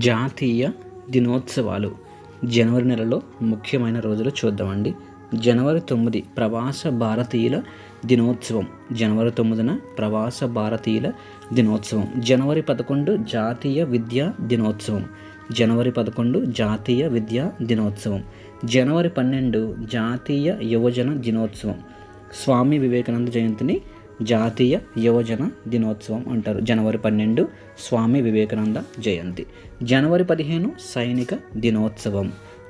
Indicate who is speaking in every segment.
Speaker 1: జాతీయ దినోత్సవాలు జనవరి నెలలో ముఖ్యమైన రోజులు చూద్దామండి. జనవరి 9 ప్రవాస భారతీయుల దినోత్సవం. జనవరి 9న ప్రవాస భారతీయుల దినోత్సవం. జనవరి 11 జాతీయ విద్యా దినోత్సవం. జనవరి 11 జాతీయ విద్యా దినోత్సవం. జనవరి 12 జాతీయ యువజన దినోత్సవం. స్వామి వివేకానంద జయంతిని జాతీయ యువజన దినోత్సవం అంటారు. జనవరి 12 స్వామి వివేకానంద జయంతి. జనవరి 15 సైనిక దినోత్సవం.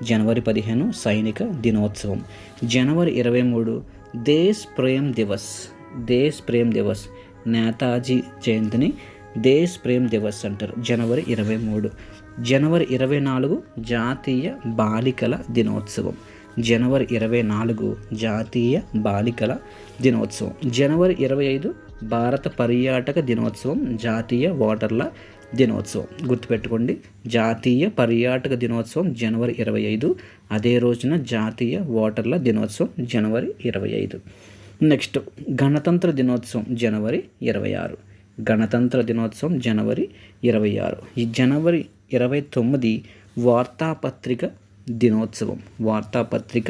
Speaker 1: జనవరి 15 సైనిక దినోత్సవం. జనవరి 23 దేశ్ ప్రేమ్ దివస్. దేశ్ ప్రేమ్ దివస్. నేతాజీ జయంతిని దేశ్ ప్రేమ్ దివస్ అంటారు. జనవరి 23. జనవరి 24 జాతీయ బాలికల దినోత్సవం. జనవరి 24 జాతీయ బాలికల దినోత్సవం. జనవరి 25 భారత పర్యాటక దినోత్సవం. జాతీయ ఓటర్ల దినోత్సవం. గుర్తుపెట్టుకోండి, జాతీయ పర్యాటక దినోత్సవం జనవరి 25. అదే రోజున జాతీయ ఓటర్ల దినోత్సవం జనవరి 25. నెక్స్ట్ గణతంత్ర దినోత్సవం జనవరి 26. గణతంత్ర దినోత్సవం జనవరి 26. ఈ జనవరి 29 వార్తాపత్రిక దినోత్సవం. వార్తాపత్రిక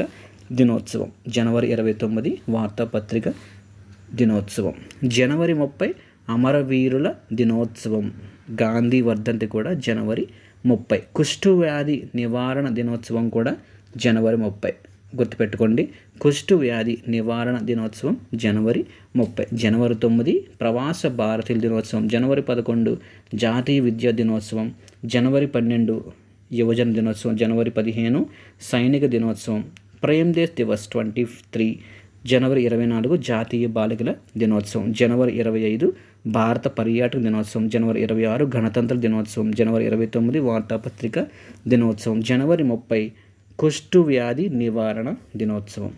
Speaker 1: దినోత్సవం జనవరి 29 వార్తాపత్రిక దినోత్సవం. జనవరి 30 అమరవీరుల దినోత్సవం. గాంధీ వర్ధంతి కూడా జనవరి 30. కుష్టు వ్యాధి నివారణ దినోత్సవం కూడా జనవరి 30. గుర్తుపెట్టుకోండి, కుష్టు వ్యాధి నివారణ దినోత్సవం జనవరి 30. జనవరి 9 ప్రవాస భారతీయుల దినోత్సవం. జనవరి 11 జాతీయ విద్యా దినోత్సవం. జనవరి 12 యువజన దినోత్సవం. జనవరి 15 సైనిక దినోత్సవం. ప్రేమ్ దేశ్ దివస్ 23. జనవరి 24 జాతీయ బాలికల దినోత్సవం. జనవరి 25 భారత పర్యాటక దినోత్సవం. జనవరి 26 గణతంత్ర దినోత్సవం. జనవరి 29 వార్తాపత్రిక దినోత్సవం. జనవరి 30 కుష్టు వ్యాధి నివారణ దినోత్సవం.